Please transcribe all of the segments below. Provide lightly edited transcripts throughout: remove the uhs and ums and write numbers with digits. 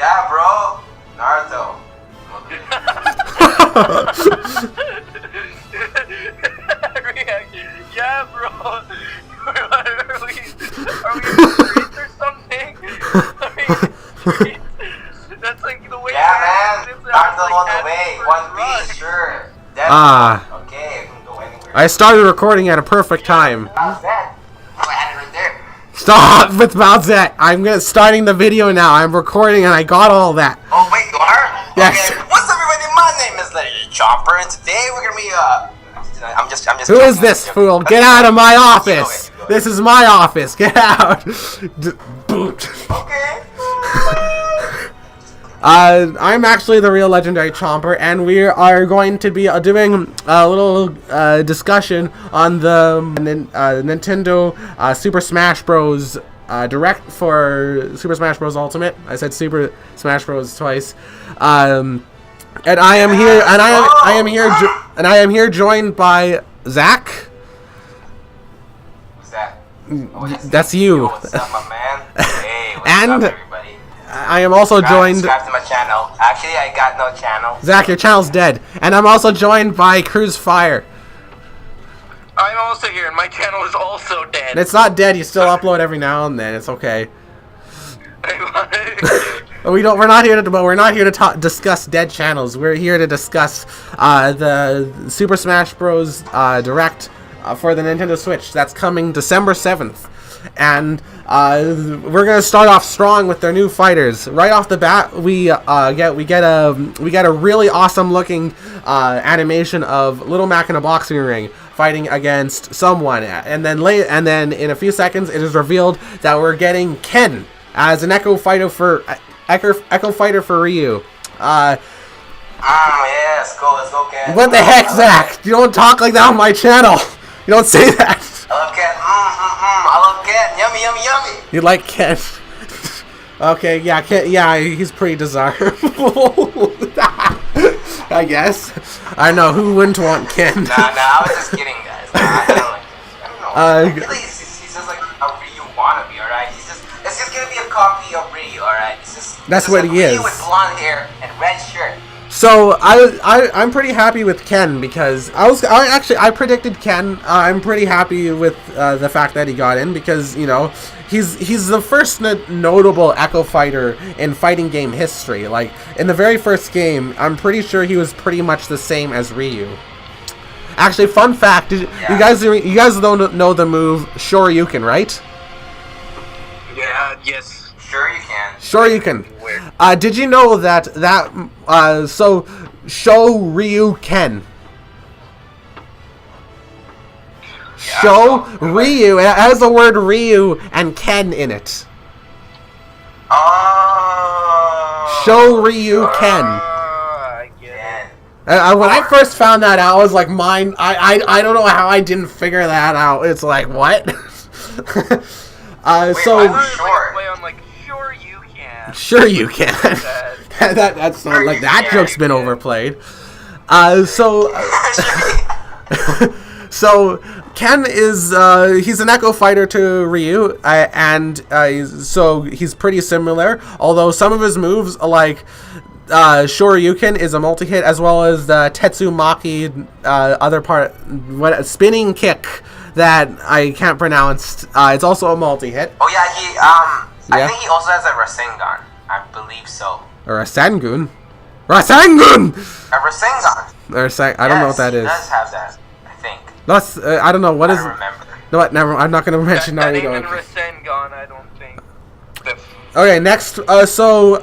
Yeah, bro. Naruto. Yeah, bro. Are we streets or something? That's like the way. Yeah, man. Naruto on the way. One Piece, sure. Definitely. Okay, I can go anywhere. I started recording at a perfect time. How's that? Oh, I had it right there. Stop with Bowsette. I'm starting the video now. I'm recording and I got all that. Oh, wait, you are? Yes. Okay. What's up, everybody? My name is Legendarychomper, and today we're gonna be, I'm just. Who is this fool? Get out of my office! This is my office. Get out. Boot. Okay. I'm actually the real Legendarychomper, and we are going to be doing a little discussion on the Nintendo Super Smash Bros. Direct for Super Smash Bros. Ultimate. I said Super Smash Bros. Twice. And I am here, and I am here joined by Zach. What's that? Oh, that's you. Yo, what's up, my man? Hey, what's And up, everybody? I am also joined. Subscribe to my channel. Actually, I got no channel. Zach, your channel's dead, and I'm also joined by Cruz Fire. I'm also here, and my channel is also dead. And it's not dead. You still upload every now and then. It's okay. We're not here to discuss dead channels. We're here to discuss the Super Smash Bros. Direct for the Nintendo Switch. That's coming December 7th. And we're gonna start off strong with their new fighters. Right off the bat, we get a really awesome looking animation of Little Mac in a boxing ring fighting against someone, and then in a few seconds it is revealed that we're getting Ken as an Echo Fighter for Ryu. Yes, go, let's go, Ken. What the heck, Zach? You don't talk like that on my channel. You don't say that. I love Ken. I love Ken. Yummy, yummy, yummy. You like Ken? Okay, yeah, Ken. Yeah, he's pretty desirable. I guess. I know who wouldn't want Ken. Nah, I was just kidding, guys. I don't like Ken. I don't know. Really, he's just like a Ryu wannabe, alright? It's just gonna be a copy of Ryu, alright? That's what he is. Ryu with blonde hair and red shirt. So I'm pretty happy with Ken because I predicted Ken. I'm pretty happy with the fact that he got in because, you know, he's the first notable Echo Fighter in fighting game history. Like in the very first game, I'm pretty sure he was pretty much the same as Ryu. Actually, fun fact: you guys don't know the move Shoryuken, right? Yeah. Yes. Sure you can. Sure you can. Did you know that so Show Ryu Ken? Show Ryu. It has the word Ryu and Ken in it. Oh. Show Ryu Ken. I get it. When I first found that out, I was like, mine. I don't know how I didn't figure that out. It's like what? Wait, so. Sure you can. That's not like that joke's been overplayed. So Ken is he's an Echo Fighter to Ryu, and so he's pretty similar. Although some of his moves, like Shoryuken, is a multi-hit, as well as the Tetsumaki spinning kick that I can't pronounce. It's also a multi-hit. Oh yeah, I think he also has a Rasengan. I believe so. Or a Rasengan? Rasengan! A Rasengan. I don't know what that is. He does have that, I think. That's I don't know what is. I don't remember. No, what? Never. I'm not going to mention that. Naruto. That ain't Rasengan, I don't think. Okay, next. So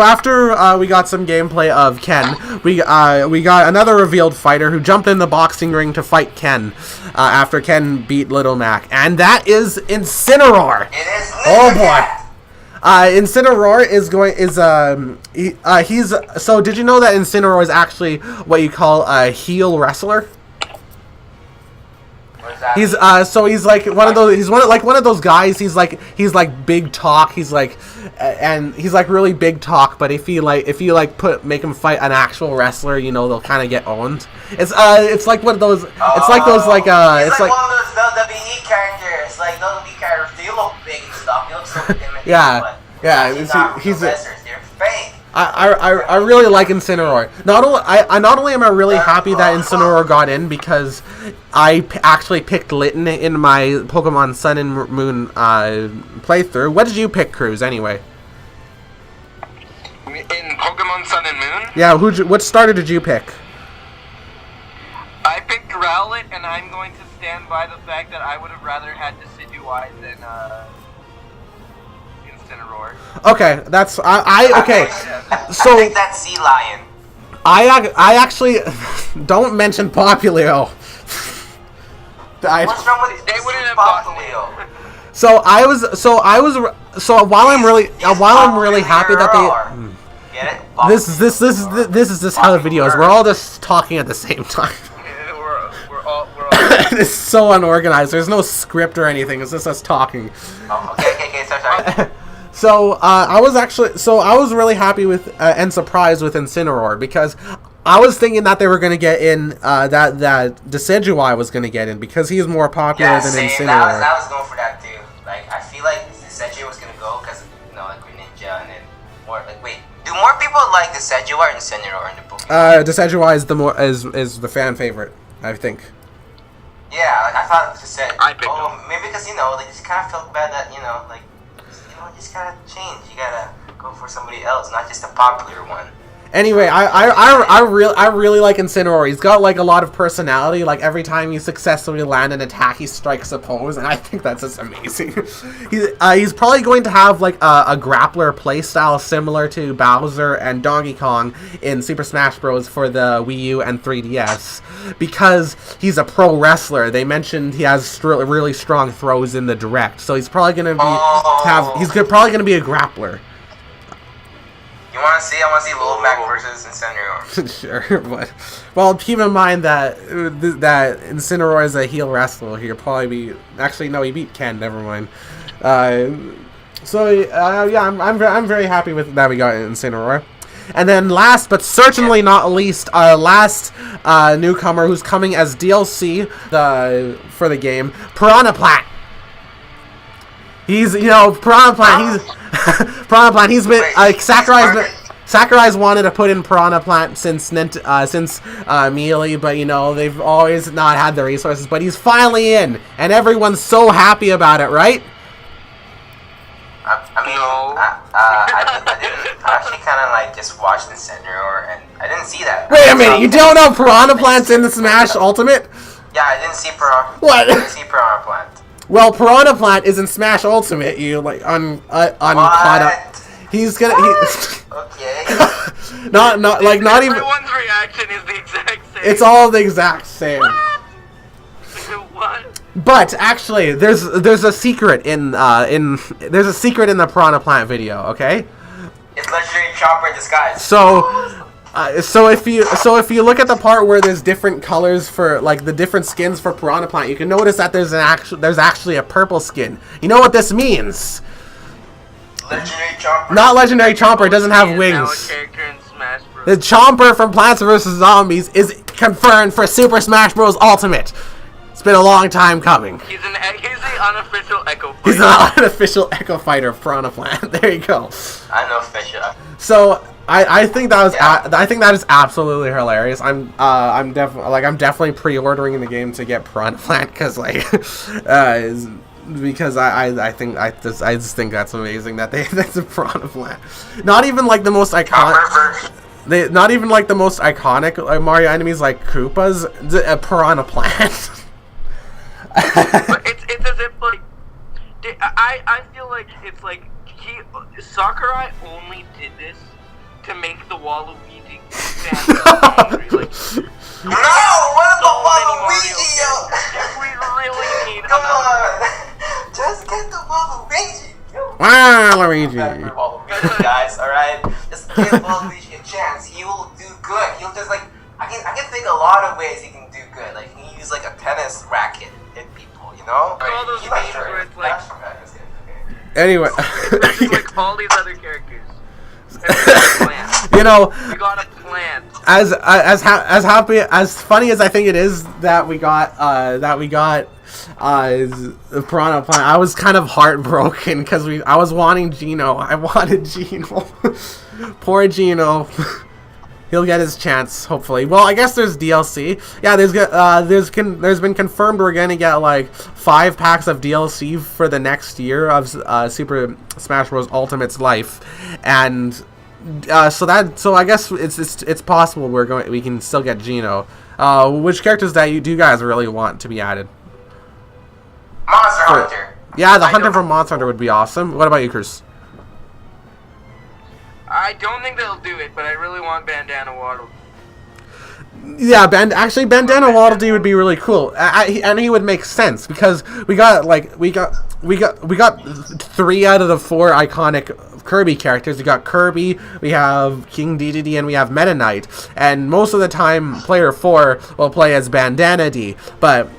after we got some gameplay of Ken, we got another revealed fighter who jumped in the boxing ring to fight Ken after Ken beat Little Mac, and that is Incineroar. It is. Oh boy. Incineroar he's so. Did you know that Incineroar is actually what you call a heel wrestler? He's he's like one of those guys. He's like big talk. He's like really big talk. But if you make him fight an actual wrestler, you know they'll kind of get owned. It's like one of those. It's like those like it's like one of those WWE characters. Like WWE characters, they look big and stuff. They look so intimidating. Yeah. Yeah, He's professors. They're fake. I really like Incineroar. Not only am I really happy that Incineroar got in because I actually picked Litten in my Pokemon Sun and Moon playthrough. What did you pick, Cruz? Anyway. In Pokemon Sun and Moon? Yeah. What starter did you pick? I picked Rowlet, and I'm going to stand by the fact that I would have rather had Decidueye than Incineroar. Okay, that's okay. So I think that's Sea Lion. I actually don't mention Popplio. What's wrong with They wouldn't have Popplio? So while I'm really happy that they. Get it? This is just how the video is. We're all just talking at the same time. We're all. It's so unorganized. There's no script or anything. It's just us talking. Oh, okay. Sorry. So I was really happy with and surprised with Incineroar because I was thinking that they were going to get in that Decidueye was going to get in because he's more popular than same. Incineroar. I was going for that too. Like I feel like Decidueye was going to go because like Greninja and then more like wait. Do more people like Decidueye or Incineroar in the Pokemon? Decidueye is is the fan favorite, I think. Yeah, like I thought I picked maybe because they just kind of felt bad that like you just gotta change. You gotta go for somebody else, not just a popular one. Anyway, I really like Incineroar. He's got like a lot of personality. Like every time you successfully land an attack, he strikes a pose, and I think that's just amazing. He's probably going to have like a grappler playstyle similar to Bowser and Donkey Kong in Super Smash Bros. For the Wii U and 3DS because he's a pro wrestler. They mentioned he has really strong throws in the direct, so he's probably gonna be probably gonna be a grappler. I want to see Lil Mac versus Incineroar. Sure, but well, keep in mind that Incineroar is a heel wrestler. He'll probably be no, he beat Ken. Never mind. Yeah, I'm very happy with that we got Incineroar. And then last but certainly not least, our last newcomer who's coming as DLC for the game, Piranha Plant. He's Piranha Plant. He's been Sakurai's wanted to put in Piranha Plant since Melee, but they've always not had the resources. But he's finally in, and everyone's so happy about it, right? I didn't. I actually kind of like just watched Incineroar, and I didn't see that. Wait a minute, you don't know Piranha Plant's in the Smash Ultimate? Yeah, I didn't see Piranha. What? I didn't see Piranha Plant. Well, Piranha Plant is in Smash Ultimate. You uncaught up. He's gonna. Okay. not even. Everyone's reaction is the exact same. It's all the exact same. What? But actually, there's a secret in the Piranha Plant video. Okay. It's Legendarychomper in disguise. So if you look at the part where there's different colors for like the different skins for Piranha Plant, you can notice that there's actually a purple skin. You know what this means? Legendarychomper. Not Legendarychomper. It doesn't have wings. The Chomper from Plants vs. Zombies is confirmed for Super Smash Bros. Ultimate. It's been a long time coming. He's the unofficial Echo Fighter. He's the unofficial Echo Fighter of Piranha Plant. There you go. Unofficial. So I think that was I think that is absolutely hilarious. I'm definitely pre-ordering the game to get Piranha Plant because I just think that's amazing that that's a Piranha Plant. Not even like the most iconic. Not even like the most iconic Mario enemies like Koopas. A Piranha Plant. But it's as if like I feel like it's like Sakurai only did this to make the Waluigi fans angry. Like, no, what about Waluigi? We really need Come on, just get the Waluigi. Waluigi. Guys, all right, just give Waluigi a chance. He will do good. He'll just like I can think a lot of ways he can do good. Like he can use like a tennis racket hit people. All those memes where it's like. Anyway. It's like all these other characters. We got a plan. As happy as funny as I think it is that we got Piranha Plant. I was kind of heartbroken because I was wanting Gino. I wanted Gino. Poor Gino. He'll get his chance, hopefully. Well, I guess there's DLC. Yeah, there's been confirmed we're gonna get like 5 packs of DLC for the next year of Super Smash Bros. Ultimate's life, and so I guess it's possible we can still get Gino. Which characters do you guys really want to be added? Monster Hunter. Yeah, the Hunter from Monster Hunter would be awesome. What about you, Cruz? I don't think they'll do it, but I really want Bandana Waddle. Yeah, Bandana Waddle Dee would be really cool, and he would make sense because we got 3 out of the 4 iconic Kirby characters. We got Kirby, we have King Dedede, and we have Meta Knight. And most of the time, player 4 will play as Bandana Dee, but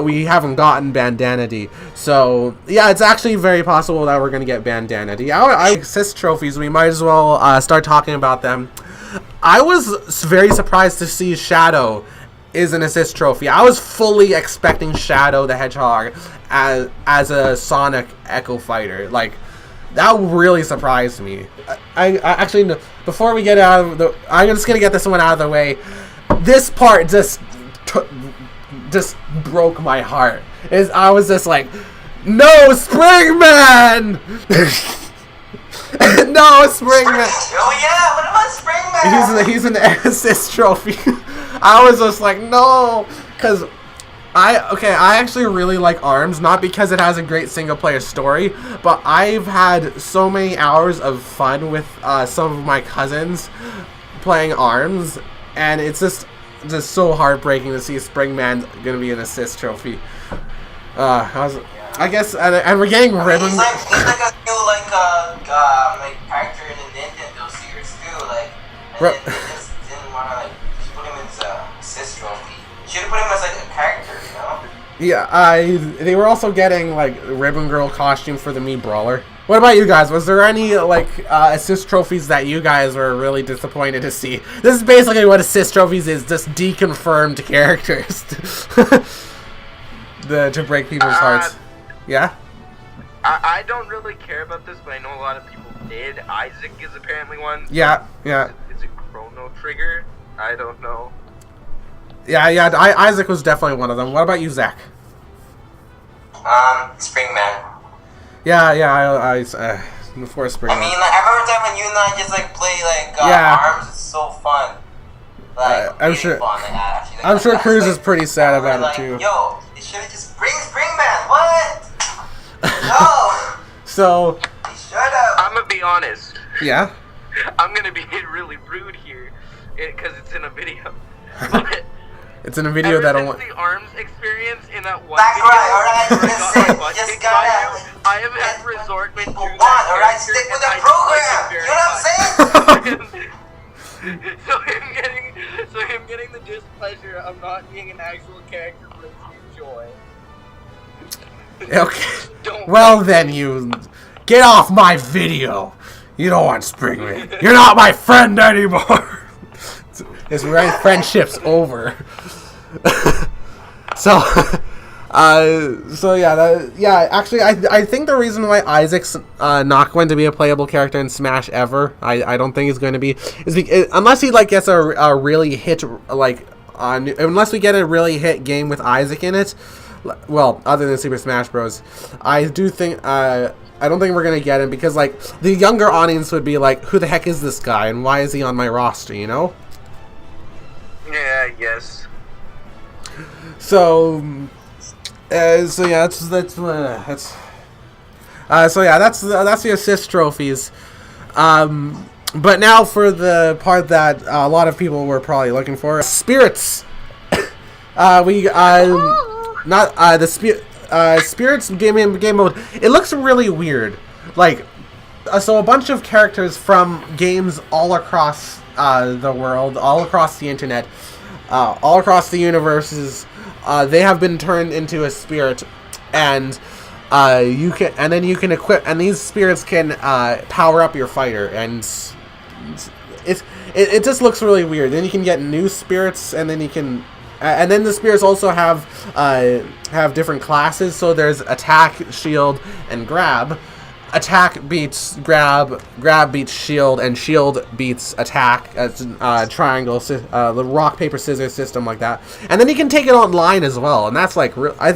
we haven't gotten Bandana Dee. So yeah, it's actually very possible that we're gonna get Bandana Dee. Assist trophies. We might as well start talking about them. I was very surprised to see Shadow is an assist trophy. I was fully expecting Shadow the Hedgehog as a Sonic Echo Fighter. Like, that really surprised me. I actually, before we get out of the, I'm just gonna get this one out of the way. This part just broke my heart. I was just like, no, Springman! No, Springman! Oh yeah, what about Springman? He's an assist trophy. I was just like, no, because I actually really like ARMS, not because it has a great single player story, but I've had so many hours of fun with some of my cousins playing ARMS, and it's just so heartbreaking to see Springman gonna be an assist trophy. I guess, and we're getting ribbon. He's like a new character in the Nintendo series too. Like, and they just didn't want to put him as a assist trophy. You should have put him as a character, you know? Yeah, they were also getting like Ribbon Girl costume for the Mii Brawler. What about you guys? Was there any assist trophies that you guys were really disappointed to see? This is basically what assist trophies is, just deconfirmed characters to break people's hearts. Yeah? I don't really care about this, but I know a lot of people did. Isaac is apparently one. Yeah. Is it Chrono Trigger? I don't know. Yeah. Isaac was definitely one of them. What about you, Zach? Springman. Yeah. Before Springman. I mean, I remember time when you and I just play ARMS. It's so fun. I'm sure. Fun, actually, I'm sure Cruz is pretty sad about it too. Yo, they should have just bring Springman. What? No. So. They should have. I'm gonna be honest. Yeah. I'm gonna be really rude here, because it's in a video. But it's in a video that I want. The ARMS experience in that one Back video, right, alright, listen, just gotta I have had resentment people through want, that alright, character, stick with and the I program. dislike it very You know what I'm saying? So him getting the displeasure of not being an actual character brings me joy. Okay. Well then, you get off my video. You don't want Springman. You're not my friend anymore. His friendship's over. So yeah. Actually, I think the reason why Isaac's not going to be a playable character in Smash ever, I don't think he's going to be, is because, unless he gets a really hit unless we get a really hit game with Isaac in it. Well, other than Super Smash Bros. I do think I don't think we're gonna get him because the younger audience would be like, who the heck is this guy and why is he on my roster? You know? Yeah, I guess. So yeah, that's the assist trophies. But now for the part that a lot of people were probably looking for, spirits. Spirits game mode. It looks really weird. So a bunch of characters from games all across the world, all across the internet, all across the universes, they have been turned into a spirit, and you can equip, and these spirits can power up your fighter, and it just looks really weird. Then you can get new spirits, and then you can And then the spirits also have different classes. So there's attack, shield, and grab. Attack beats grab, grab beats shield, and shield beats attack. It's triangle, the rock paper scissors system like that. And then you can take it online as well, and that's like I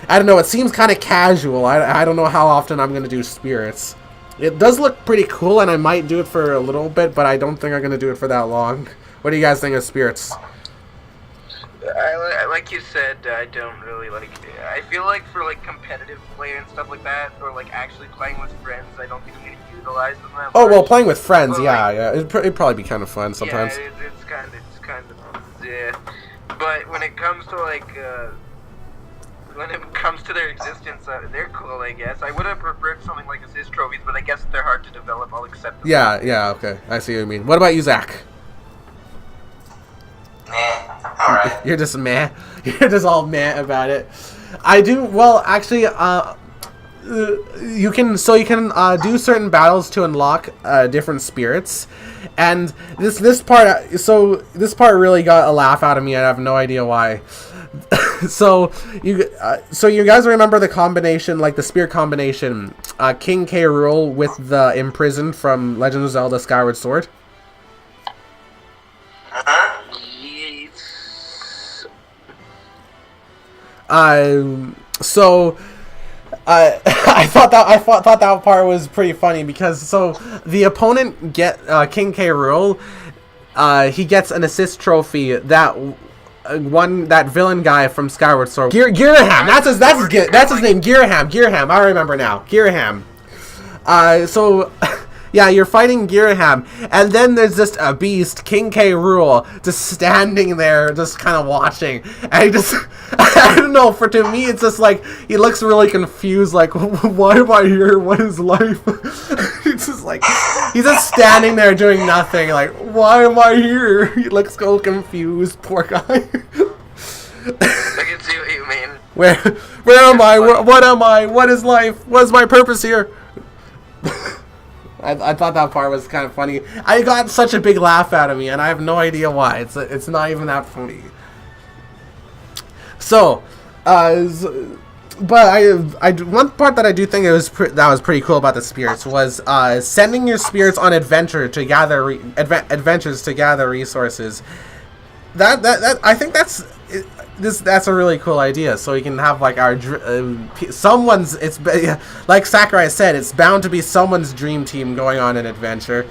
don't know. It seems kind of casual. I don't know how often I'm gonna do spirits. It does look pretty cool, and I might do it for a little bit, but I don't think I'm gonna do it for that long. What do you guys think of spirits? Like you said, I don't really like it. I feel like for like competitive play and stuff like that, or like actually playing with friends, I don't think I'm gonna utilize them that Oh much. well, playing with friends, But, yeah, like, yeah, it'd probably be kind of fun sometimes. Yeah, it's kind of, yeah. But when it comes to like, when it comes to their existence, they're cool, I guess. I would have preferred something like assist trophies, but I guess if they're hard to develop, I'll accept them. Yeah, okay, I see what you mean. What about you, Zach? Meh. Alright. You're just meh. You're just all meh about it. I do well, actually. You can do certain battles to unlock different spirits, and this part really got a laugh out of me. I have no idea why. So you guys remember the combination, like the spear combination, King K. Rool with the imprisoned from Legend of Zelda: Skyward Sword? So I thought that part was pretty funny because the opponent King K. Rool, he gets an assist trophy that that villain guy from Skyward Sword, Giraham. That's his name, Giraham. I remember now, Giraham. Yeah, you're fighting Giraham, and then there's just a beast, King K. Rool, just standing there, just kind of watching. And he I don't know, to me, it's just like, he looks really confused, like, why am I here? What is life? It's just like, he's just standing there doing nothing, like, why am I here? He looks so confused, poor guy. I can see what you mean. Where am I? What am I? What is life? What is my purpose here? I thought that part was kind of funny. I got such a big laugh out of me, and I have no idea why. It's not even that funny. So, but one part that I do think that was pretty cool about the spirits was sending your spirits on adventures to gather resources. That I think that's a really cool idea. So you can have like like Sakurai said, it's bound to be someone's dream team going on an adventure.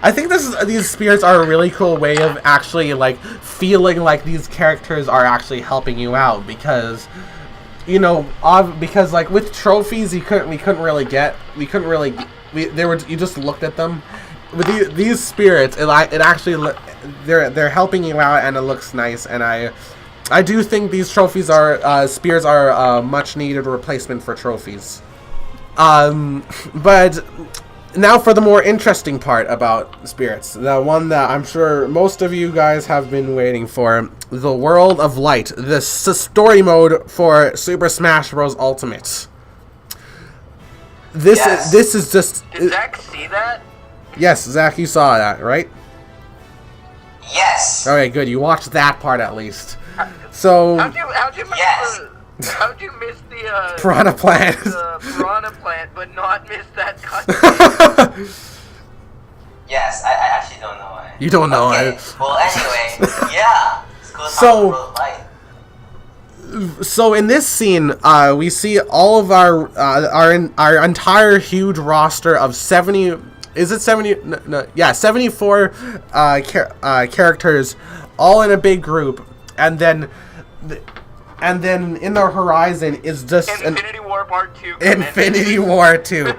I think these spirits are a really cool way of actually like feeling like these characters are actually helping you out, because because like with trophies you just looked at them. With these spirits, they're helping you out, and it looks nice. And I do think these trophies spears are a much needed replacement for trophies. But now for the more interesting part about spirits, the one that I'm sure most of you guys have been waiting for: the World of Light, the story mode for Super Smash Bros. Ultimate. This is just. Did Zach see that? Yes, Zach, you saw that, right? Yes. Okay, good. You watched that part at least. So. How'd you miss the Piranha Plant? The Piranha Plant, but not miss that cutscene? Yes, I actually don't know why. You don't know. Okay. Well, anyway, yeah. Let's go So in this scene, we see all of our entire huge roster of 70. Is it 70? No, yeah, 74 characters, all in a big group, and then in the horizon is just Infinity War Part 2. Infinity War 2.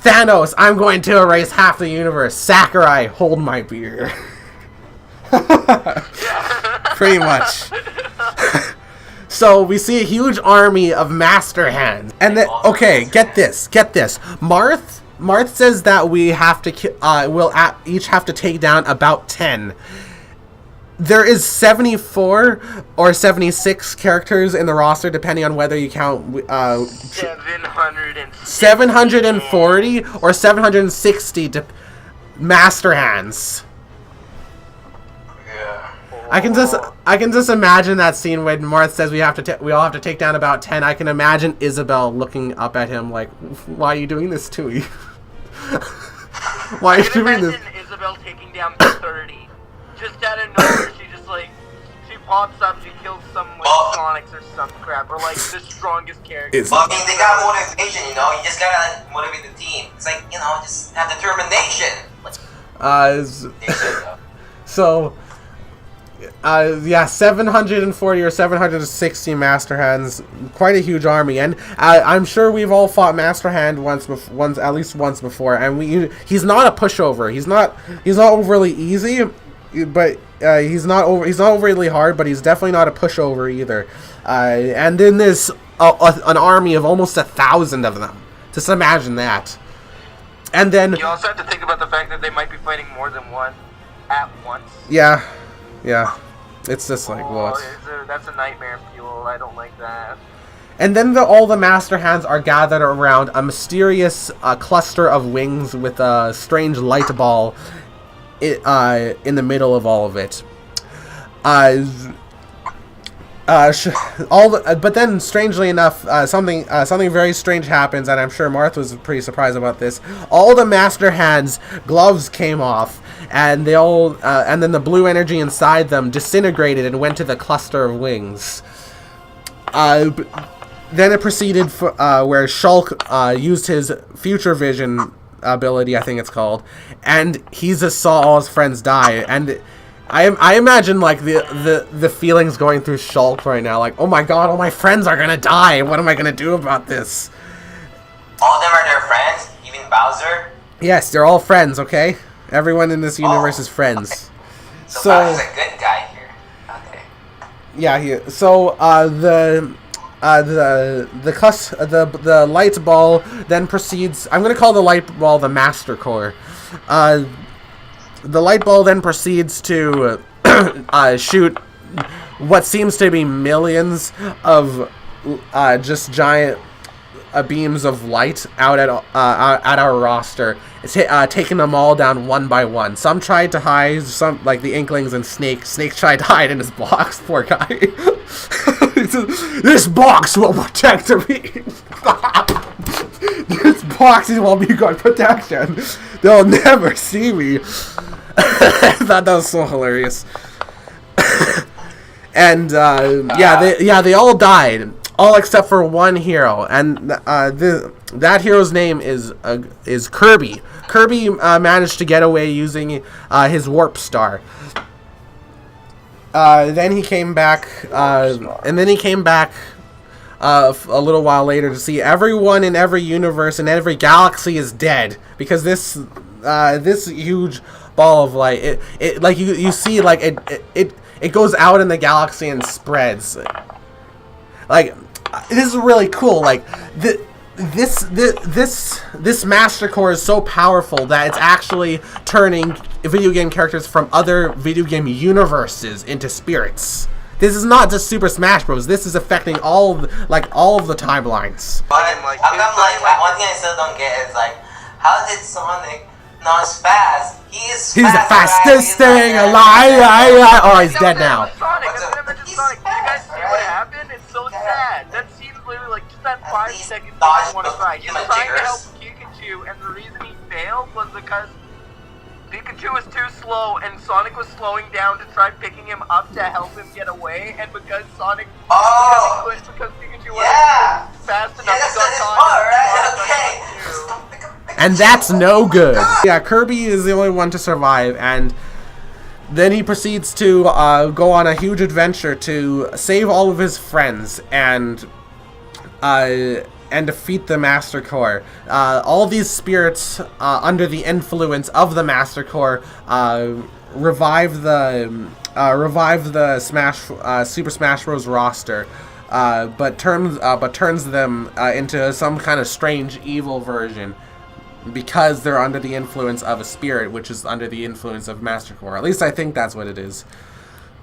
Thanos, I'm going to erase half the universe. Sakurai, hold my beer. Pretty much. So we see a huge army of master hands, and then get this. Marth says that we have to each have to take down about 10. There is 74 or 76 characters in the roster, depending on whether you count 740 or 760 master hands. I can just imagine that scene when Marth says we all have to take down about 10. I can imagine Isabel looking up at him like, "Why are you doing this to me? Why are you doing this?" Isabel taking down 30, just out of nowhere. She pops up, she kills some Sonics or some crap, or like the strongest character. Well, I mean, they got motivation, you know. You just gotta like, motivate the team. It's like, you know, just have determination. So. Yeah, 740 or 760 Master Hands, quite a huge army, and I'm sure we've all fought Master Hand at least once before, and he's not a pushover. He's not overly easy, but he's not overly hard, but he's definitely not a pushover either. And then there's an army of almost 1,000 of them. Just imagine that. And then you also have to think about the fact that they might be fighting more than one at once. Yeah. It's just like, what? That's a nightmare fuel. I don't like that. And then all the Master Hands are gathered around a mysterious cluster of wings with a strange light ball in the middle of all of it. But then, strangely enough, something very strange happens, and I'm sure Marth was pretty surprised about this. All the Master Hands' gloves came off, and and then the blue energy inside them disintegrated and went to the cluster of wings. Then it proceeded where Shulk used his future vision ability, I think it's called, and he just saw all his friends die, and I imagine like the feelings going through Shulk right now, like, oh my god, all my friends are gonna die. What am I gonna do about this? All of them are their friends, even Bowser. Yes, they're all friends. Okay, everyone in this universe is friends. So Bowser's a good guy here. Okay. Yeah, so the light ball then proceeds. I'm gonna call the light ball the Master Core. The light ball then proceeds to shoot what seems to be millions of just giant beams of light out at our roster. It's taking them all down one by one. Some tried to hide, some like the Inklings and Snake. Snake tried to hide in his box. Poor guy. This box will protect me. This box will be good protection. They'll never see me. I thought that was so hilarious. And they all died, all except for one hero, and that hero's name is Kirby. Kirby managed to get away using his warp star. Then he came back, a little while later to see everyone in every universe and every galaxy is dead, because this huge ball of light, it like you see, like it goes out in the galaxy and spreads. Like, this is really cool. Like this Master Core is so powerful that it's actually turning video game characters from other video game universes into spirits. This is not just Super Smash Bros. This is affecting all of the timelines. But one thing I still don't get is like, how did Sonic not as fast? He's the fastest thing alive. Oh, he's dead now. Sonic. I mentioned Sonic. Did you guys see what happened? It's so sad. That seems literally like just that 5 seconds I want to try. He's trying to help Pikachu, and the reason he failed was because Pikachu was too slow, and Sonic was slowing down to try picking him up to help him get away, and because Sonic, because Pikachu wasn't fast enough, he got caught. And that's no good. Yeah, Kirby is the only one to survive, and then he proceeds to go on a huge adventure to save all of his friends and defeat the Master Core. All these spirits, under the influence of the Master Core, revive the Super Smash Bros. Roster, but turns them into some kind of strange evil version, because they're under the influence of a spirit, which is under the influence of Master Core. At least I think that's what it is.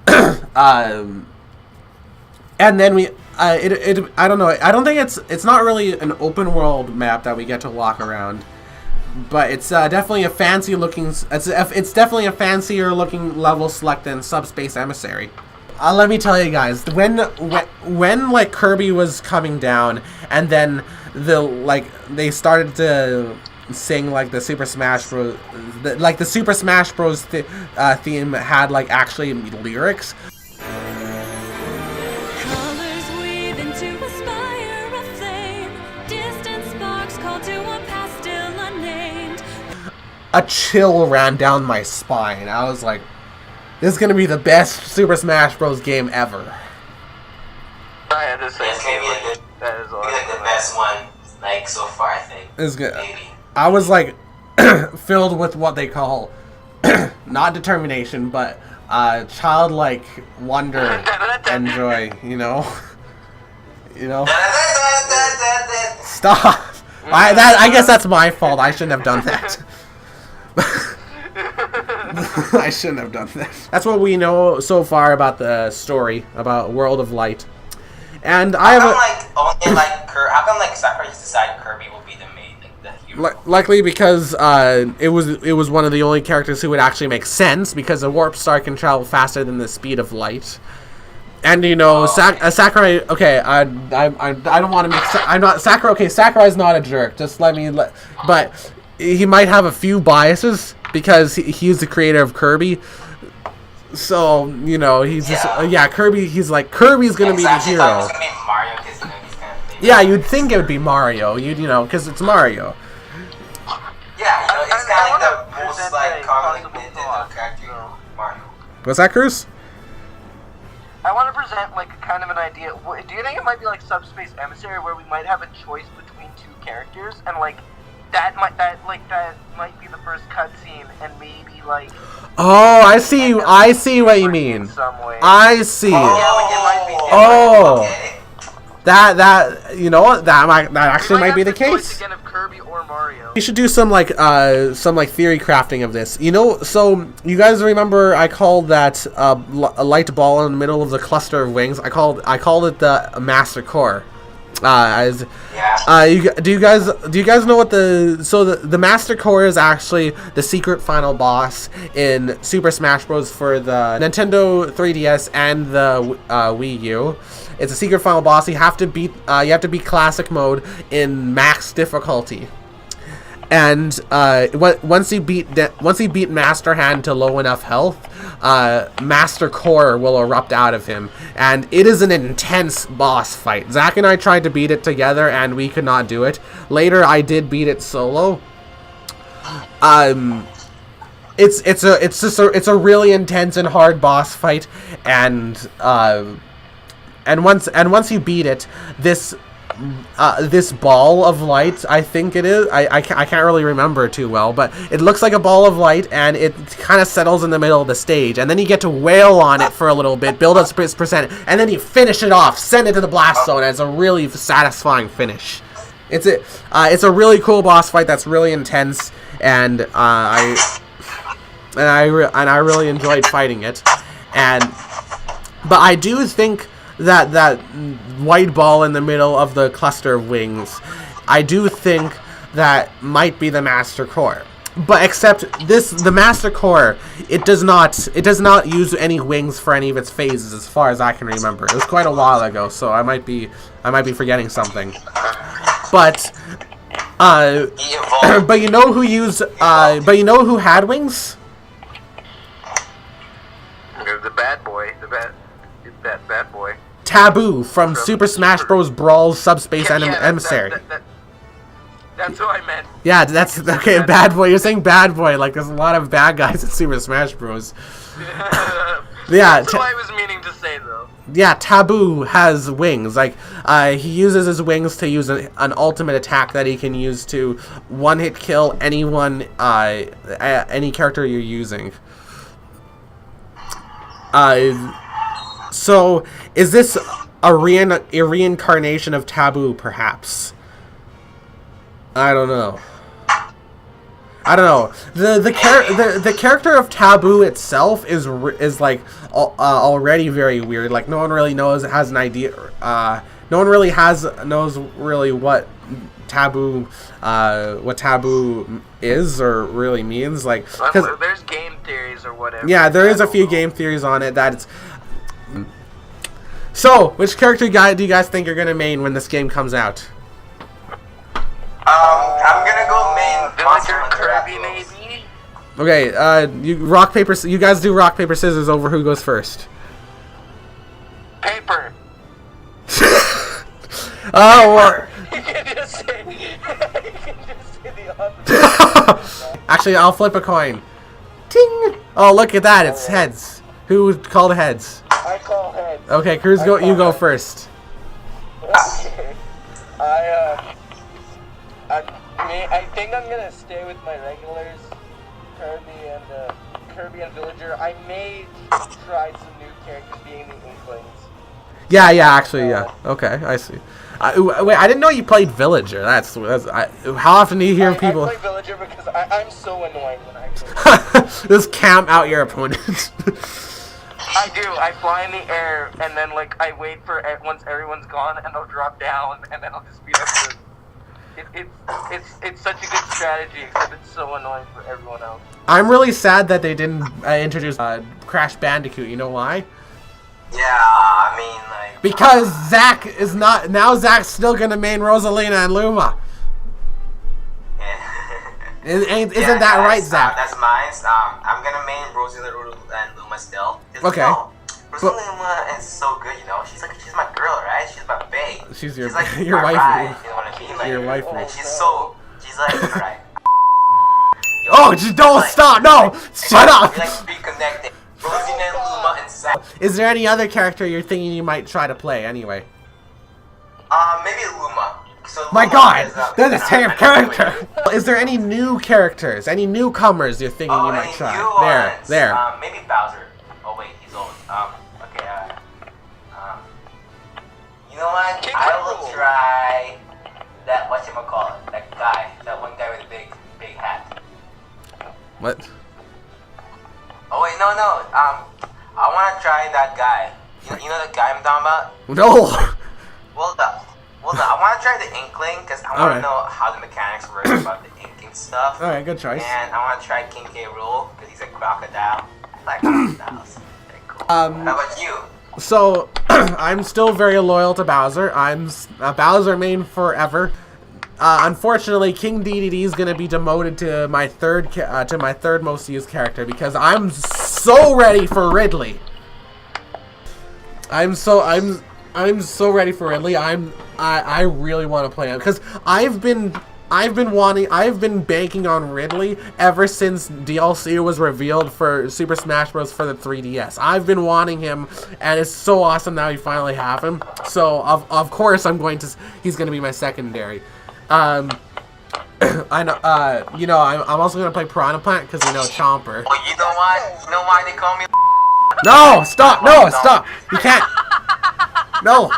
And then I don't know. I don't think it's not really an open world map that we get to walk around. but it's definitely a fancy looking. It's definitely a fancier looking level select than Subspace Emissary. Let me tell you guys, when like Kirby was coming down, and then they started to sing like the Super Smash Bros. The Super Smash Bros. Theme had like actually lyrics. Colors weave into a spire of flame. Distant sparks call to a past still unnamed. A chill ran down my spine. I was like, this is gonna be the best Super Smash Bros. Game ever. I had to say, It's gonna be that is the best one, like, so far, I think. It's good. Maybe. I was like filled with what they call not determination, but childlike wonder and joy. You know. Stop. I guess that's my fault. I shouldn't have done that. I shouldn't have done that. That's what we know so far about the story about World of Light. And I have how come like Sakura just decided Kirby will be the main, like the hero? likely because it was one of the only characters who would actually make sense, because a warp star can travel faster than the speed of light. And you know, Sakurai. Okay, I don't want to make. I'm not Sakurai. Okay, Sakurai's not a jerk. Just but he might have a few biases because he's the creator of Kirby. So you know, he's just Kirby. He's like, Kirby's gonna be the hero. It was gonna be Mario, 'cause, you know, he's kind of big. Yeah, you'd think it would be Mario. You know, because it's Mario. Yeah, you know, it's I kind of wanna like the most present like a common possible Nintendo thought, character, Mario. What's that, Cruz? I want to present like kind of an idea. Do you think it might be like Subspace Emissary, where we might have a choice between two characters, and like that might be the first cutscene, and maybe like. Oh, I see what you mean. In some way. I see. Yeah, like it might be. Okay. That you know what, that actually might be the choice case. again of Kirby or Mario. We should do some like theory crafting of this. You know, so you guys remember I called that a light ball in the middle of the cluster of wings. I called it the Master Core. Do you guys know what the Master Core is actually the secret final boss in Super Smash Bros. For the Nintendo 3DS and the Wii U. It's a secret final boss. You have to beat classic mode in max difficulty. And once you beat Master Hand to low enough health, Master Core will erupt out of him, and it is an intense boss fight. Zach and I tried to beat it together, and we could not do it. Later, I did beat it solo. It's a really intense and hard boss fight, and once you beat it, this ball of light, I think it is. I can't really remember too well, but it looks like a ball of light, and it kind of settles in the middle of the stage, and then you get to wail on it for a little bit, build up its percent, and then you finish it off, send it to the blast zone, and it's a really satisfying finish. It's a really cool boss fight that's really intense, and I really enjoyed fighting it, but I do think that white ball in the middle of the cluster of wings, I do think that might be the Master Core. But except the Master Core, it does not use any wings for any of its phases, as far as I can remember. It was quite a while ago, so I might be forgetting something. But but you know who had wings? The bad boy, that bad boy. Taboo from Super Smash Bros. Brawl's Subspace Emissary. That's what I meant. Yeah, that's okay. Bad boy. You're saying bad boy. Like there's a lot of bad guys in Super Smash Bros. Yeah. That's what I was meaning to say, though. Yeah, Taboo has wings. Like he uses his wings to use an ultimate attack that he can use to one-hit kill anyone, any character you're using. So, is this a reincarnation of Taboo, perhaps? I don't know. The character of Taboo itself is like already very weird. Like no one really has an idea No one really knows really what taboo is or really means. Like, there's game theories or whatever. Yeah, there is a few game theories on it that it's. So, which character do you guys think are gonna main when this game comes out? I'm gonna go main Villager Kirby, maybe. Okay, you guys do rock paper scissors over who goes first. Paper. Oh. Well, You can just say the opposite. actually, I'll flip a coin. Ting! Oh, look at that! It's heads. Who called heads? I call heads. Okay, Cruz, you go first. Okay. I think I'm gonna stay with my regulars, Kirby and Villager. I may try some new characters, being the Inklings. Yeah, actually, yeah. Okay, I see. Wait, I didn't know you played Villager. How often do you hear people? I play Villager because I'm so annoying when I play. Just camp out your opponent. I do. I fly in the air and then I wait for once everyone's gone and I'll drop down and then I'll just be like. It's such a good strategy, except it's so annoying for everyone else. I'm really sad that they didn't introduce Crash Bandicoot. You know why? Yeah, I mean, like... Because Zack is not... Now Zack's still gonna main Rosalina and Luma. Isn't that right, Zack? That's mine. I'm gonna main Rosalina and Luma still. Okay. Rosalina is so good, you know. She's my girl, right? She's my babe. She's your like your my wife. ride, you know what I mean? Like, Your wife. And she's like, alright. Oh, just don't stop! No, shut up. We like to be connected. Rosalina and Luma and Zack. Is there any other character you're thinking you might try to play anyway? Maybe Luma. So My Luma God, they're the same character. Is there any new characters, any newcomers you're thinking you might try? There. Maybe Bowser. Oh wait, he's old. Okay. You know what? I will try that. Whatchamacallit? That guy. That one guy with a big hat. What? Oh wait, no. I want to try that guy. You know the guy I'm talking about? No. I want to try the Inkling because I want to know how the mechanics work about the inking stuff. All right, good choice. And I want to try King K. Rool because he's a crocodile. I like crocodiles. Very cool. How about you? So, I'm still very loyal to Bowser. I'm a Bowser main forever. Unfortunately, King DDD is gonna be demoted to my third most used character because I'm so ready for Ridley. I'm so ready for Ridley. I really want to play him because I've been banking on Ridley ever since DLC was revealed for Super Smash Bros. For the 3DS. I've been wanting him, and it's so awesome now we finally have him. So of course he's gonna be my secondary. I know. I'm also gonna play Piranha Plant because Chomper. Well, you know what? You know why they call me? No, stop! No, stop! You can't. No.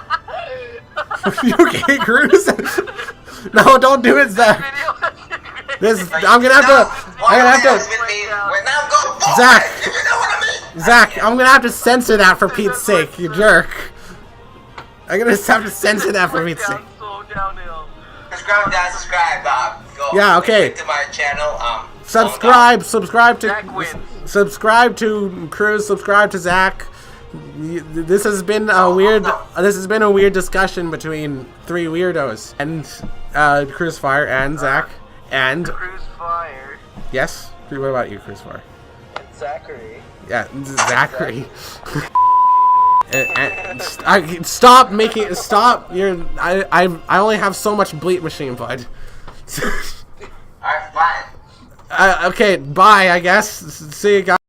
You okay, Cruz? No, don't do it, Zach. I'm gonna have to. Zach, I'm gonna have to censor that for Pete's sake, you jerk. I'm gonna have to censor that for Pete's sake. Subscribe, Go. Yeah, okay. To my channel. Subscribe to Cruz. Subscribe to Zach. This has been a weird discussion between three weirdos and Cruz Fire and Zach and Cruz Fire. Yes. What about you, Cruz Fire? And Zachary. Yeah, Zachary. Stop making. Stop. I only have so much bleep machine blood. Alright, fine. Okay. Bye. I guess. See you guys.